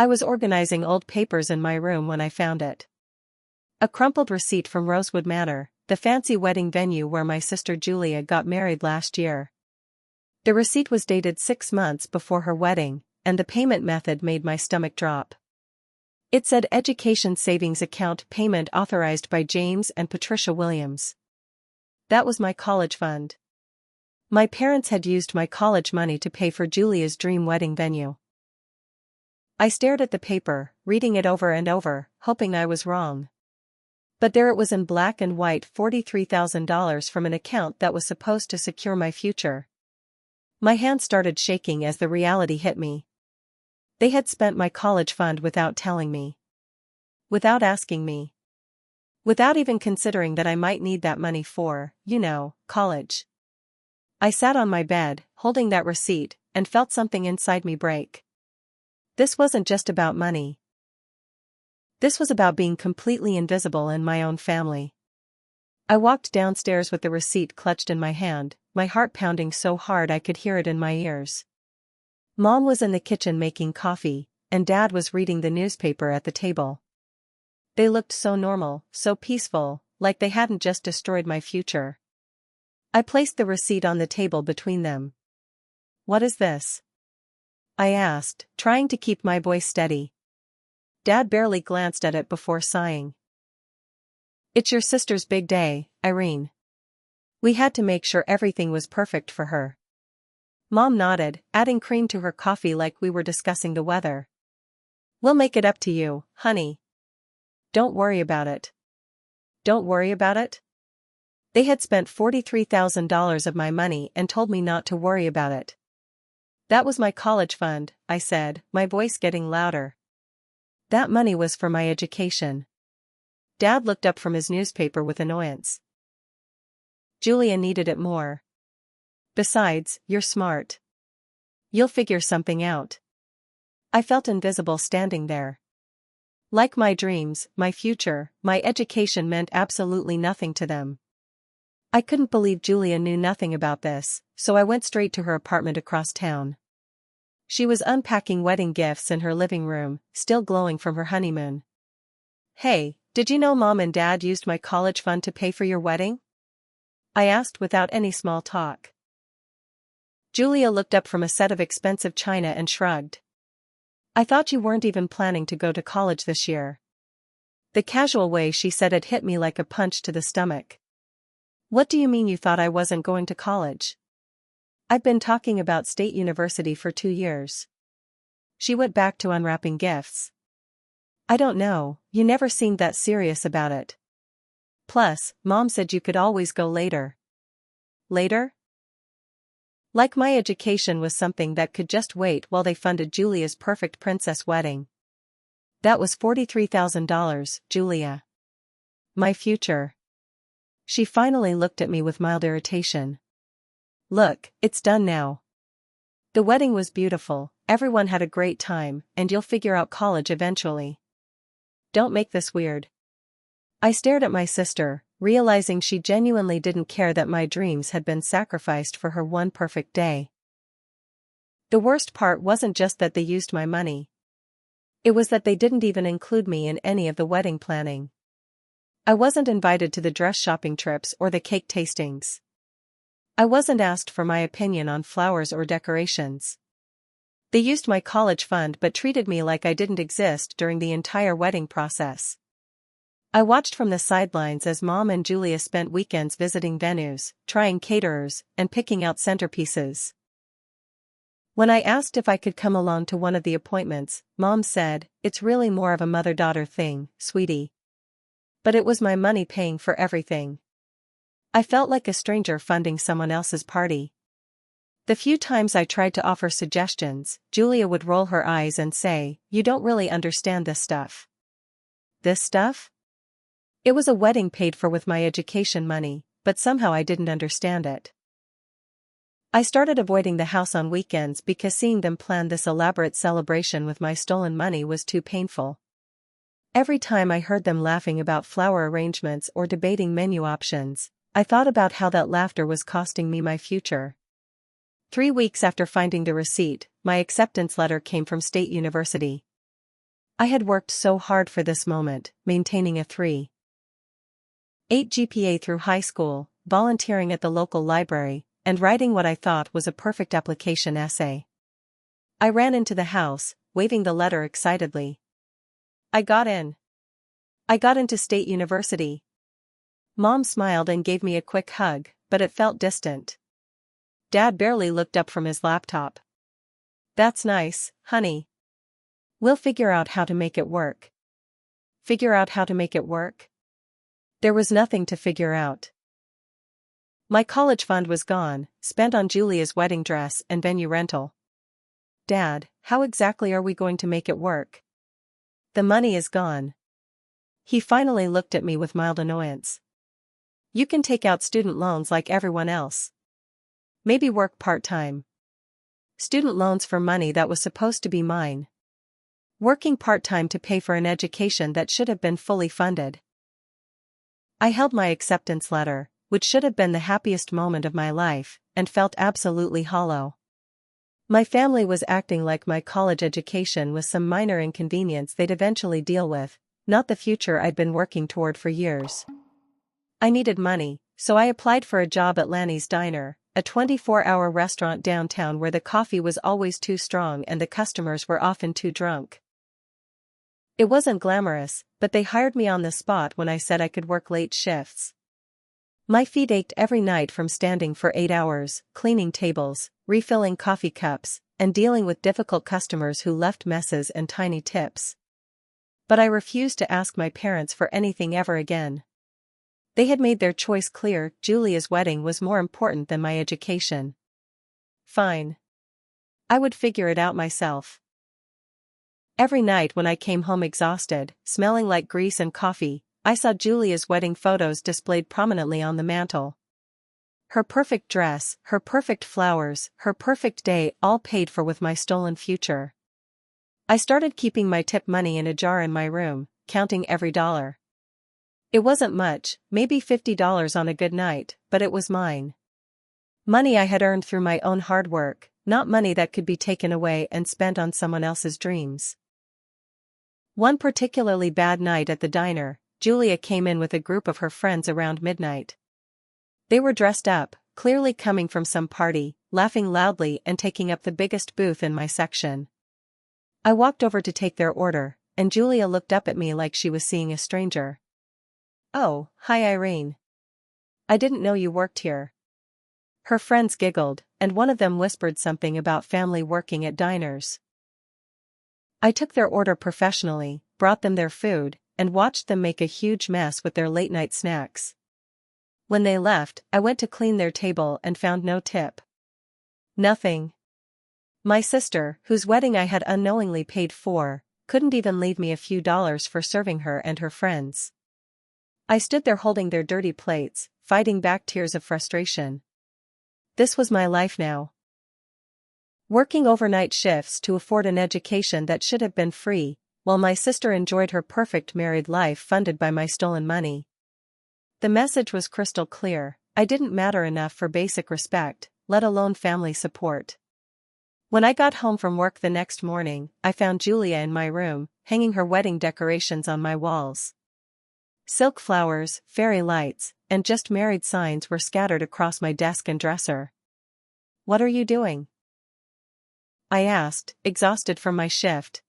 I was organizing old papers in my room when I found it. A crumpled receipt from Rosewood Manor, the fancy wedding venue where my sister Julia got married last year. The receipt was dated 6 months before her wedding, and the payment method made my stomach drop. It said Education Savings Account payment authorized by James and Patricia Williams. That was my college fund. My parents had used my college money to pay for Julia's dream wedding venue. I stared at the paper, reading it over and over, hoping I was wrong. But there it was in black and white, $43,000 from an account that was supposed to secure my future. My hand started shaking as the reality hit me. They had spent my college fund without telling me. Without asking me. Without even considering that I might need that money for, college. I sat on my bed, holding that receipt, and felt something inside me break. This wasn't just about money. This was about being completely invisible in my own family. I walked downstairs with the receipt clutched in my hand, my heart pounding so hard I could hear it in my ears. Mom was in the kitchen making coffee, and Dad was reading the newspaper at the table. They looked so normal, so peaceful, like they hadn't just destroyed my future. I placed the receipt on the table between them. "What is this?" I asked, trying to keep my voice steady. Dad barely glanced at it before sighing. "It's your sister's big day, Irene. We had to make sure everything was perfect for her." Mom nodded, adding cream to her coffee like we were discussing the weather. "We'll make it up to you, honey. Don't worry about it." Don't worry about it? They had spent $43,000 of my money and told me not to worry about it. "That was my college fund," I said, my voice getting louder. "That money was for my education." Dad looked up from his newspaper with annoyance. "Julia needed it more. Besides, you're smart. You'll figure something out." I felt invisible standing there. Like my dreams, my future, my education meant absolutely nothing to them. I couldn't believe Julia knew nothing about this, so I went straight to her apartment across town. She was unpacking wedding gifts in her living room, still glowing from her honeymoon. "Hey, did you know Mom and Dad used my college fund to pay for your wedding?" I asked without any small talk. Julia looked up from a set of expensive china and shrugged. "I thought you weren't even planning to go to college this year." The casual way she said it hit me like a punch to the stomach. "What do you mean you thought I wasn't going to college? I've been talking about State University for 2 years." She went back to unwrapping gifts. "I don't know, you never seemed that serious about it. Plus, Mom said you could always go later." Later? Like my education was something that could just wait while they funded Julia's perfect princess wedding. That was $43,000, Julia. My future. She finally looked at me with mild irritation. "Look, it's done now. The wedding was beautiful, everyone had a great time, and you'll figure out college eventually. Don't make this weird." I stared at my sister, realizing she genuinely didn't care that my dreams had been sacrificed for her one perfect day. The worst part wasn't just that they used my money. It was that they didn't even include me in any of the wedding planning. I wasn't invited to the dress shopping trips or the cake tastings. I wasn't asked for my opinion on flowers or decorations. They used my college fund but treated me like I didn't exist during the entire wedding process. I watched from the sidelines as Mom and Julia spent weekends visiting venues, trying caterers, and picking out centerpieces. When I asked if I could come along to one of the appointments, Mom said, "It's really more of a mother-daughter thing, sweetie." But it was my money paying for everything. I felt like a stranger funding someone else's party. The few times I tried to offer suggestions, Julia would roll her eyes and say, "You don't really understand this stuff." This stuff? It was a wedding paid for with my education money, but somehow I didn't understand it. I started avoiding the house on weekends because seeing them plan this elaborate celebration with my stolen money was too painful. Every time I heard them laughing about flower arrangements or debating menu options, I thought about how that laughter was costing me my future. 3 weeks after finding the receipt, my acceptance letter came from State University. I had worked so hard for this moment, maintaining a 3.8 GPA through high school, volunteering at the local library, and writing what I thought was a perfect application essay. I ran into the house, waving the letter excitedly. I got in. I got into State University. Mom smiled and gave me a quick hug, but it felt distant. Dad barely looked up from his laptop. That's nice, honey. We'll figure out how to make it work. Figure out how to make it work? There was nothing to figure out. My college fund was gone, spent on Julia's wedding dress and venue rental. Dad, how exactly are we going to make it work? The money is gone. He finally looked at me with mild annoyance. You can take out student loans like everyone else. Maybe work part-time. Student loans for money that was supposed to be mine. Working part-time to pay for an education that should have been fully funded. I held my acceptance letter, which should have been the happiest moment of my life, and felt absolutely hollow. My family was acting like my college education was some minor inconvenience they'd eventually deal with, not the future I'd been working toward for years. I needed money, so I applied for a job at Lanny's Diner, a 24-hour restaurant downtown where the coffee was always too strong and the customers were often too drunk. It wasn't glamorous, but they hired me on the spot when I said I could work late shifts. My feet ached every night from standing for 8 hours, cleaning tables, refilling coffee cups, and dealing with difficult customers who left messes and tiny tips. But I refused to ask my parents for anything ever again. They had made their choice clear. Julia's wedding was more important than my education. Fine. I would figure it out myself. Every night when I came home exhausted, smelling like grease and coffee, I saw Julia's wedding photos displayed prominently on the mantel. Her perfect dress, her perfect flowers, her perfect day, all paid for with my stolen future. I started keeping my tip money in a jar in my room, counting every dollar. It wasn't much, maybe $50 on a good night, but it was mine. Money I had earned through my own hard work, not money that could be taken away and spent on someone else's dreams. One particularly bad night at the diner, Julia came in with a group of her friends around midnight. They were dressed up, clearly coming from some party, laughing loudly and taking up the biggest booth in my section. I walked over to take their order, and Julia looked up at me like she was seeing a stranger. Oh, hi Irene. I didn't know you worked here. Her friends giggled, and one of them whispered something about family working at diners. I took their order professionally, brought them their food, and watched them make a huge mess with their late-night snacks. When they left, I went to clean their table and found no tip. Nothing. My sister, whose wedding I had unknowingly paid for, couldn't even leave me a few dollars for serving her and her friends. I stood there holding their dirty plates, fighting back tears of frustration. This was my life now. Working overnight shifts to afford an education that should have been free, while my sister enjoyed her perfect married life funded by my stolen money. The message was crystal clear: I didn't matter enough for basic respect, let alone family support. When I got home from work the next morning, I found Julia in my room, hanging her wedding decorations on my walls. Silk flowers, fairy lights, and just married signs were scattered across my desk and dresser. What are you doing? I asked, exhausted from my shift.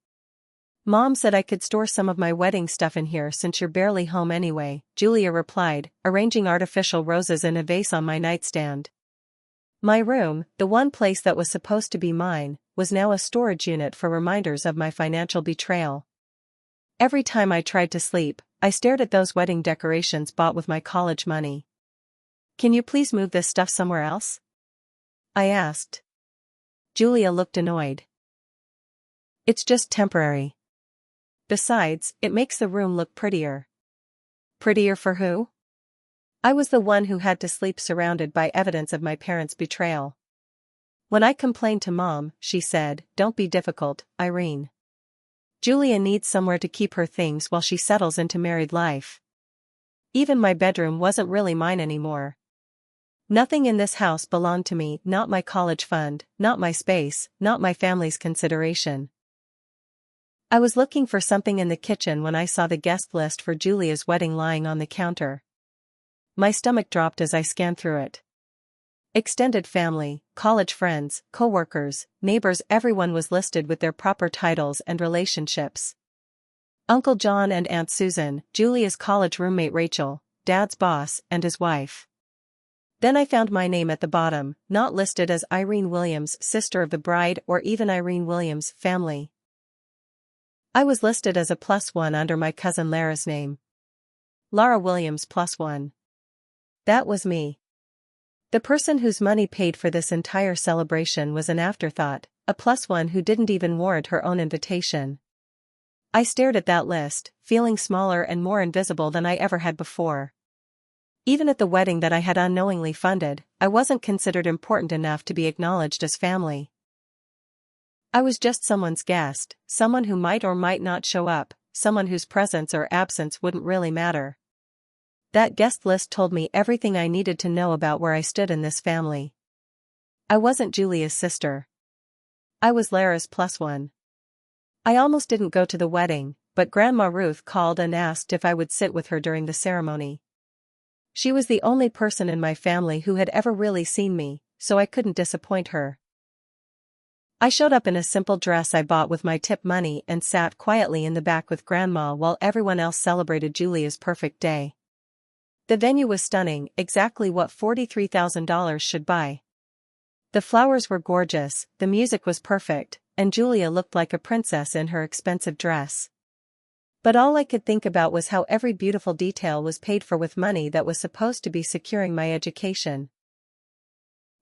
Mom said I could store some of my wedding stuff in here since you're barely home anyway, Julia replied, arranging artificial roses in a vase on my nightstand. My room, the one place that was supposed to be mine, was now a storage unit for reminders of my financial betrayal. Every time I tried to sleep, I stared at those wedding decorations bought with my college money. Can you please move this stuff somewhere else? I asked. Julia looked annoyed. It's just temporary. Besides, it makes the room look prettier. Prettier for who? I was the one who had to sleep surrounded by evidence of my parents' betrayal. When I complained to Mom, she said, "Don't be difficult, Irene. Julia needs somewhere to keep her things while she settles into married life." Even my bedroom wasn't really mine anymore. Nothing in this house belonged to me, not my college fund, not my space, not my family's consideration. I was looking for something in the kitchen when I saw the guest list for Julia's wedding lying on the counter. My stomach dropped as I scanned through it. Extended family, college friends, co-workers, neighbors, everyone was listed with their proper titles and relationships. Uncle John and Aunt Susan, Julia's college roommate Rachel, Dad's boss, and his wife. Then I found my name at the bottom, not listed as Irene Williams, sister of the bride, or even Irene Williams' family. I was listed as a +1 under my cousin Lara's name. Lara Williams +1. That was me. The person whose money paid for this entire celebration was an afterthought, a +1 who didn't even warrant her own invitation. I stared at that list, feeling smaller and more invisible than I ever had before. Even at the wedding that I had unknowingly funded, I wasn't considered important enough to be acknowledged as family. I was just someone's guest, someone who might or might not show up, someone whose presence or absence wouldn't really matter. That guest list told me everything I needed to know about where I stood in this family. I wasn't Julia's sister. I was Lara's +1. I almost didn't go to the wedding, but Grandma Ruth called and asked if I would sit with her during the ceremony. She was the only person in my family who had ever really seen me, so I couldn't disappoint her. I showed up in a simple dress I bought with my tip money and sat quietly in the back with Grandma while everyone else celebrated Julia's perfect day. The venue was stunning, exactly what $43,000 should buy. The flowers were gorgeous, the music was perfect, and Julia looked like a princess in her expensive dress. But all I could think about was how every beautiful detail was paid for with money that was supposed to be securing my education.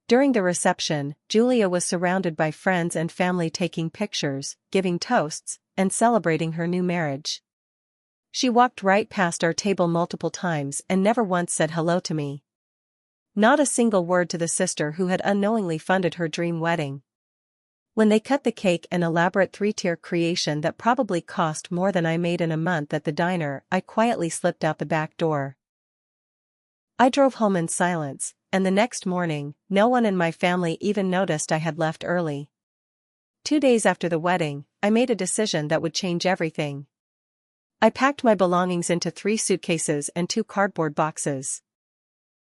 During the reception, Julia was surrounded by friends and family taking pictures, giving toasts, and celebrating her new marriage. She walked right past our table multiple times and never once said hello to me. Not a single word to the sister who had unknowingly funded her dream wedding. When they cut the cake, an elaborate 3-tier creation that probably cost more than I made in a month at the diner, I quietly slipped out the back door. I drove home in silence, and the next morning, no one in my family even noticed I had left early. 2 days after the wedding, I made a decision that would change everything. I packed my belongings into 3 suitcases and 2 cardboard boxes.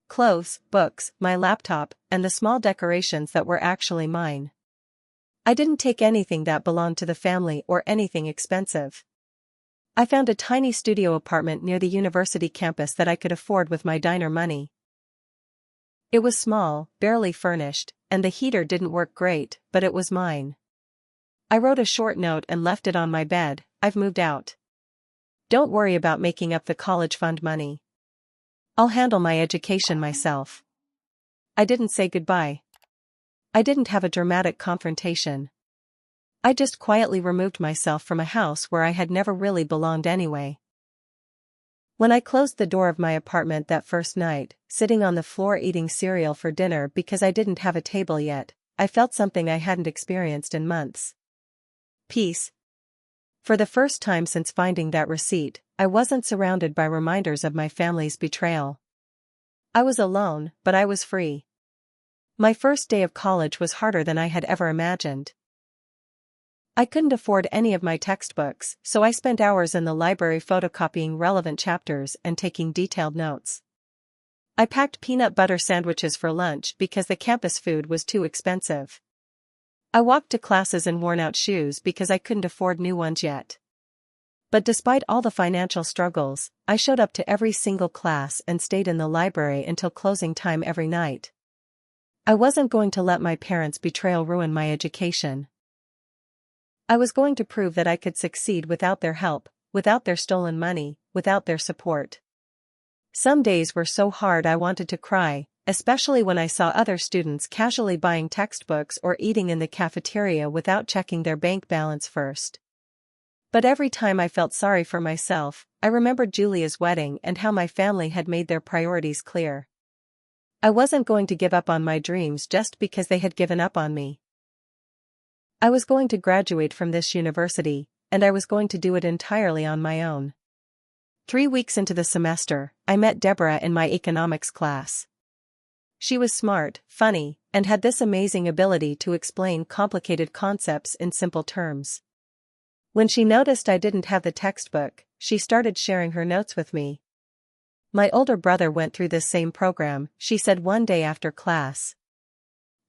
Clothes, books, my laptop, and the small decorations that were actually mine. I didn't take anything that belonged to the family or anything expensive. I found a tiny studio apartment near the university campus that I could afford with my diner money. It was small, barely furnished, and the heater didn't work great, but it was mine. I wrote a short note and left it on my bed. I've moved out. Don't worry about making up the college fund money. I'll handle my education myself. I didn't say goodbye. I didn't have a dramatic confrontation. I just quietly removed myself from a house where I had never really belonged anyway. When I closed the door of my apartment that first night, sitting on the floor eating cereal for dinner because I didn't have a table yet, I felt something I hadn't experienced in months. Peace. For the first time since finding that receipt, I wasn't surrounded by reminders of my family's betrayal. I was alone, but I was free. My first day of college was harder than I had ever imagined. I couldn't afford any of my textbooks, so I spent hours in the library photocopying relevant chapters and taking detailed notes. I packed peanut butter sandwiches for lunch because the campus food was too expensive. I walked to classes in worn-out shoes because I couldn't afford new ones yet. But despite all the financial struggles, I showed up to every single class and stayed in the library until closing time every night. I wasn't going to let my parents' betrayal ruin my education. I was going to prove that I could succeed without their help, without their stolen money, without their support. Some days were so hard I wanted to cry, especially when I saw other students casually buying textbooks or eating in the cafeteria without checking their bank balance first. But every time I felt sorry for myself, I remembered Julia's wedding and how my family had made their priorities clear. I wasn't going to give up on my dreams just because they had given up on me. I was going to graduate from this university, and I was going to do it entirely on my own. 3 weeks into the semester, I met Deborah in my economics class. She was smart, funny, and had this amazing ability to explain complicated concepts in simple terms. When she noticed I didn't have the textbook, she started sharing her notes with me. My older brother went through this same program, she said one day after class.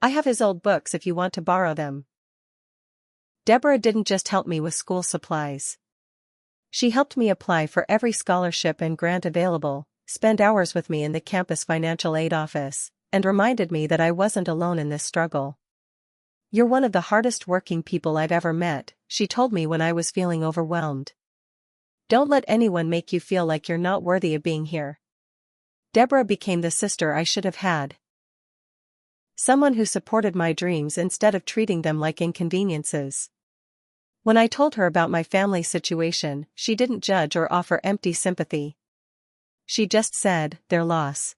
I have his old books if you want to borrow them. Deborah didn't just help me with school supplies. She helped me apply for every scholarship and grant available, spend hours with me in the campus financial aid office, and reminded me that I wasn't alone in this struggle. You're one of the hardest working people I've ever met, she told me when I was feeling overwhelmed. Don't let anyone make you feel like you're not worthy of being here. Deborah became the sister I should have had. Someone who supported my dreams instead of treating them like inconveniences. When I told her about my family situation, she didn't judge or offer empty sympathy. She just said, their loss.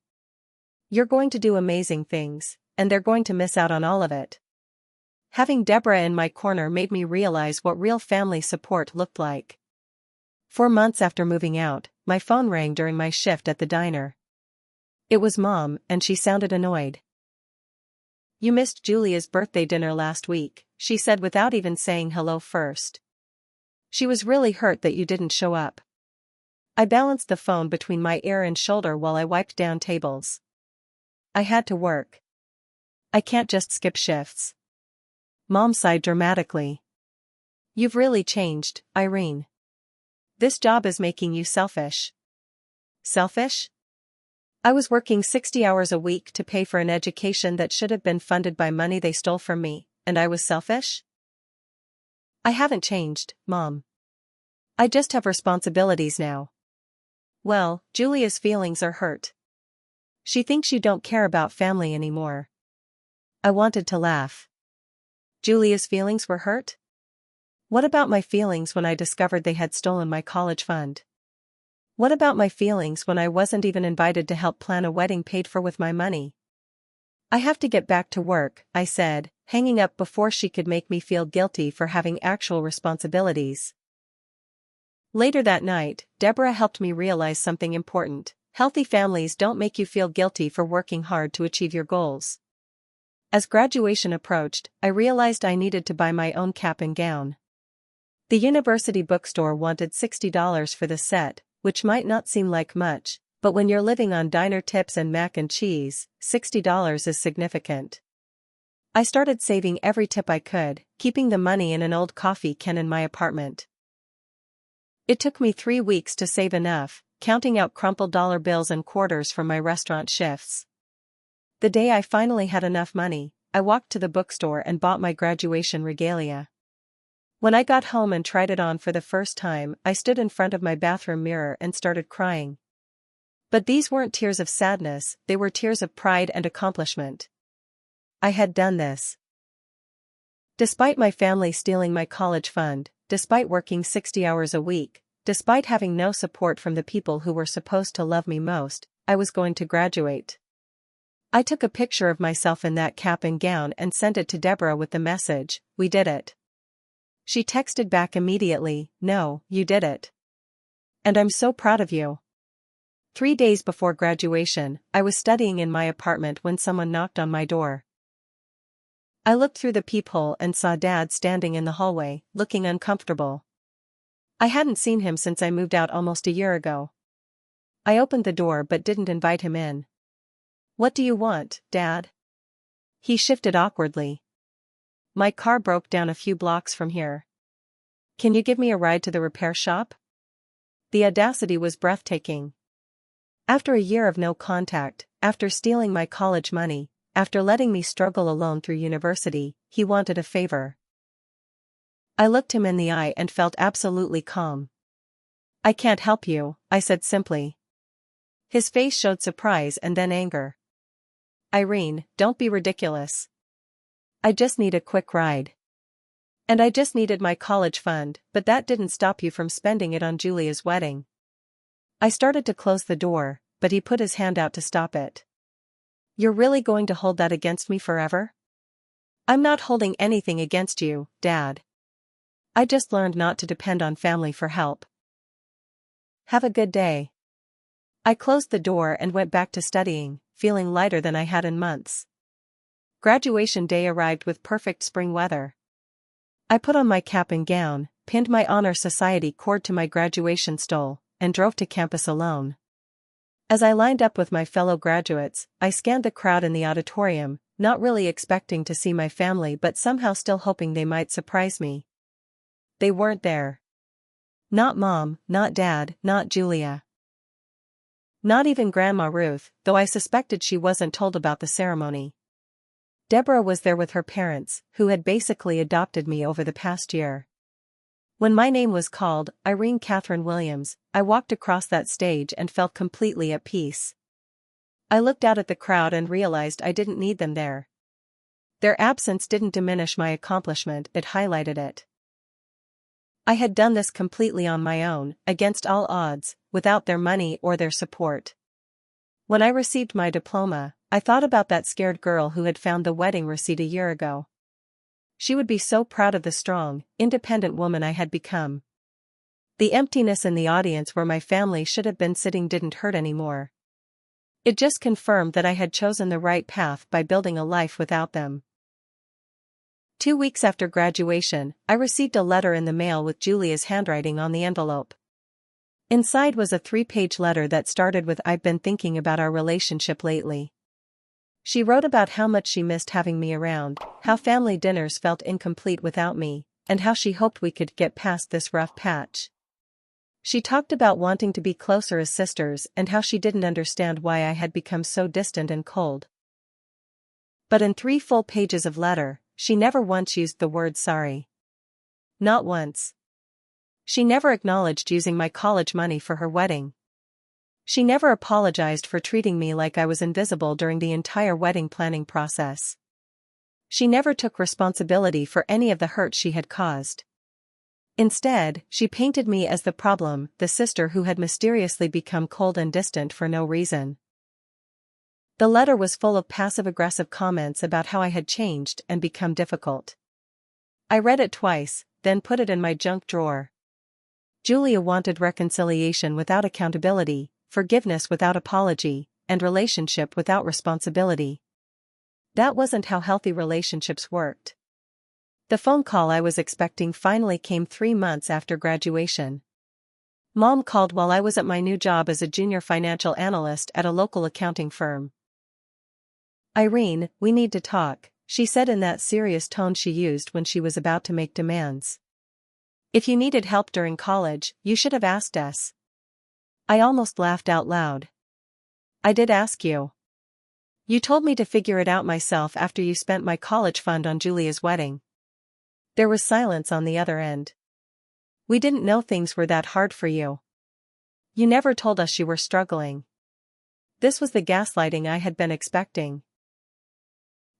You're going to do amazing things, and they're going to miss out on all of it. Having Deborah in my corner made me realize what real family support looked like. 4 months after moving out, my phone rang during my shift at the diner. It was Mom, and she sounded annoyed. You missed Julia's birthday dinner last week, she said without even saying hello first. She was really hurt that you didn't show up. I balanced the phone between my ear and shoulder while I wiped down tables. I had to work. I can't just skip shifts. Mom sighed dramatically. You've really changed, Irene. This job is making you selfish. Selfish? I was working 60 hours a week to pay for an education that should have been funded by money they stole from me, and I was selfish? I haven't changed, Mom. I just have responsibilities now. Well, Julia's feelings are hurt. She thinks you don't care about family anymore. I wanted to laugh. Julia's feelings were hurt? What about my feelings when I discovered they had stolen my college fund? What about my feelings when I wasn't even invited to help plan a wedding paid for with my money? I have to get back to work, I said, hanging up before she could make me feel guilty for having actual responsibilities. Later that night, Deborah helped me realize something important. Healthy families don't make you feel guilty for working hard to achieve your goals. As graduation approached, I realized I needed to buy my own cap and gown. The university bookstore wanted $60 for the set, which might not seem like much, but when you're living on diner tips and mac and cheese, $60 is significant. I started saving every tip I could, keeping the money in an old coffee can in my apartment. It took me 3 weeks to save enough, counting out crumpled dollar bills and quarters from my restaurant shifts. The day I finally had enough money, I walked to the bookstore and bought my graduation regalia. When I got home and tried it on for the first time, I stood in front of my bathroom mirror and started crying. But these weren't tears of sadness, they were tears of pride and accomplishment. I had done this. Despite my family stealing my college fund, despite working 60 hours a week, despite having no support from the people who were supposed to love me most, I was going to graduate. I took a picture of myself in that cap and gown and sent it to Deborah with the message, "We did it." She texted back immediately, "No, you did it. And I'm so proud of you." 3 days before graduation, I was studying in my apartment when someone knocked on my door. I looked through the peephole and saw Dad standing in the hallway, looking uncomfortable. I hadn't seen him since I moved out almost a year ago. I opened the door but didn't invite him in. "What do you want, Dad?" He shifted awkwardly. "My car broke down a few blocks from here. Can you give me a ride to the repair shop?" The audacity was breathtaking. After a year of no contact, after stealing my college money, after letting me struggle alone through university, he wanted a favor. I looked him in the eye and felt absolutely calm. "I can't help you," I said simply. His face showed surprise and then anger. "Irene, don't be ridiculous. I just need a quick ride. And I just needed my college fund, but that didn't stop you from spending it on Julia's wedding." I started to close the door, but he put his hand out to stop it. "You're really going to hold that against me forever?" "I'm not holding anything against you, Dad. I just learned not to depend on family for help. Have a good day." I closed the door and went back to studying, feeling lighter than I had in months. Graduation day arrived with perfect spring weather. I put on my cap and gown, pinned my honor society cord to my graduation stole, and drove to campus alone. As I lined up with my fellow graduates, I scanned the crowd in the auditorium, not really expecting to see my family but somehow still hoping they might surprise me. They weren't there. Not Mom, not Dad, not Julia. Not even Grandma Ruth, though I suspected she wasn't told about the ceremony. Deborah was there with her parents, who had basically adopted me over the past year. When my name was called, Irene Catherine Williams, I walked across that stage and felt completely at peace. I looked out at the crowd and realized I didn't need them there. Their absence didn't diminish my accomplishment, it highlighted it. I had done this completely on my own, against all odds, without their money or their support. When I received my diploma, I thought about that scared girl who had found the wedding receipt a year ago. She would be so proud of the strong, independent woman I had become. The emptiness in the audience where my family should have been sitting didn't hurt anymore. It just confirmed that I had chosen the right path by building a life without them. 2 weeks after graduation, I received a letter in the mail with Julia's handwriting on the envelope. Inside was a 3-page letter that started with "I've been thinking about our relationship lately." She wrote about how much she missed having me around, how family dinners felt incomplete without me, and how she hoped we could get past this rough patch. She talked about wanting to be closer as sisters and how she didn't understand why I had become so distant and cold. But in 3 full pages of letter, she never once used the word sorry. Not once. She never acknowledged using my college money for her wedding. She never apologized for treating me like I was invisible during the entire wedding planning process. She never took responsibility for any of the hurt she had caused. Instead, she painted me as the problem, the sister who had mysteriously become cold and distant for no reason. The letter was full of passive-aggressive comments about how I had changed and become difficult. I read it twice, then put it in my junk drawer. Julia wanted reconciliation without accountability, forgiveness without apology, and relationship without responsibility. That wasn't how healthy relationships worked. The phone call I was expecting finally came 3 months after graduation. Mom called while I was at my new job as a junior financial analyst at a local accounting firm. "Irene, we need to talk," she said in that serious tone she used when she was about to make demands. "If you needed help during college, you should have asked us." I almost laughed out loud. "I did ask you. You told me to figure it out myself after you spent my college fund on Julia's wedding." There was silence on the other end. "We didn't know things were that hard for you. You never told us you were struggling." This was the gaslighting I had been expecting.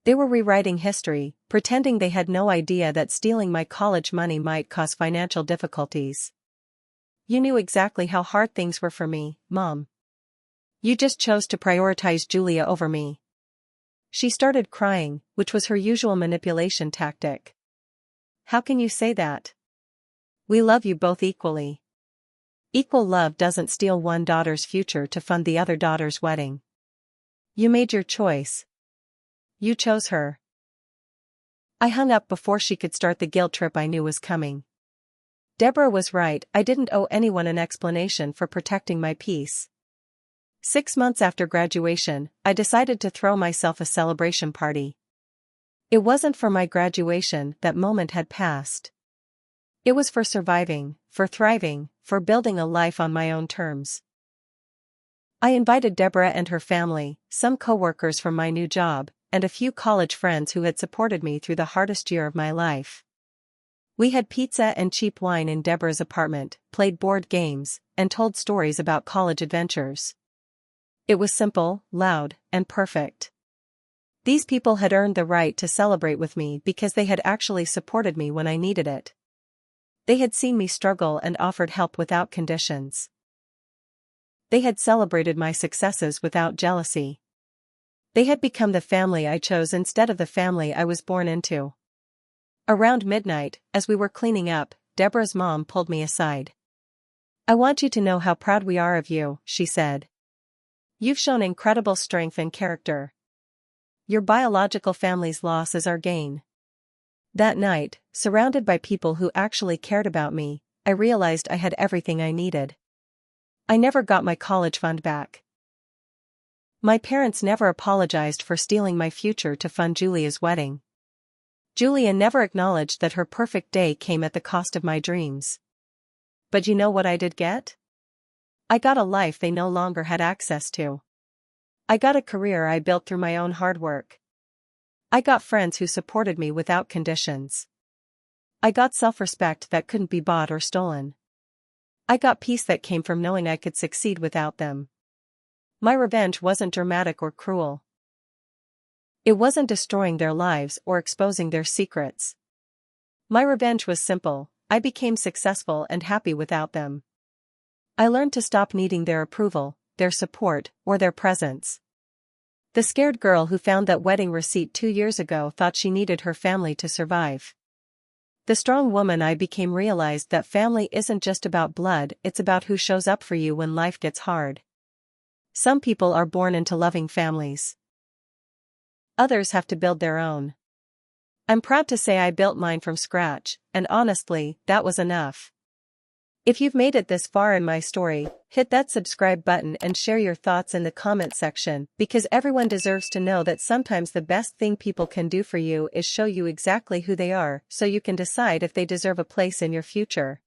They were rewriting history, pretending they had no idea that stealing my college money might cause financial difficulties. "You knew exactly how hard things were for me, Mom. You just chose to prioritize Julia over me." She started crying, which was her usual manipulation tactic. "How can you say that? We love you both equally. Equal love doesn't steal one daughter's future to fund the other daughter's wedding. You made your choice. You chose her." I hung up before she could start the guilt trip I knew was coming. Deborah was right, I didn't owe anyone an explanation for protecting my peace. 6 months after graduation, I decided to throw myself a celebration party. It wasn't for my graduation, that moment had passed. It was for surviving, for thriving, for building a life on my own terms. I invited Deborah and her family, some coworkers from my new job, and a few college friends who had supported me through the hardest year of my life. We had pizza and cheap wine in Deborah's apartment, played board games, and told stories about college adventures. It was simple, loud, and perfect. These people had earned the right to celebrate with me because they had actually supported me when I needed it. They had seen me struggle and offered help without conditions. They had celebrated my successes without jealousy. They had become the family I chose instead of the family I was born into. Around midnight, as we were cleaning up, Deborah's mom pulled me aside. "I want you to know how proud we are of you," she said. "You've shown incredible strength and character. Your biological family's loss is our gain." That night, surrounded by people who actually cared about me, I realized I had everything I needed. I never got my college fund back. My parents never apologized for stealing my future to fund Julia's wedding. Julia never acknowledged that her perfect day came at the cost of my dreams. But you know what I did get? I got a life they no longer had access to. I got a career I built through my own hard work. I got friends who supported me without conditions. I got self-respect that couldn't be bought or stolen. I got peace that came from knowing I could succeed without them. My revenge wasn't dramatic or cruel. It wasn't destroying their lives or exposing their secrets. My revenge was simple: I became successful and happy without them. I learned to stop needing their approval, their support, or their presence. The scared girl who found that wedding receipt 2 years ago thought she needed her family to survive. The strong woman I became realized that family isn't just about blood, it's about who shows up for you when life gets hard. Some people are born into loving families. Others have to build their own. I'm proud to say I built mine from scratch, and honestly, that was enough. If you've made it this far in my story, hit that subscribe button and share your thoughts in the comment section, because everyone deserves to know that sometimes the best thing people can do for you is show you exactly who they are, so you can decide if they deserve a place in your future.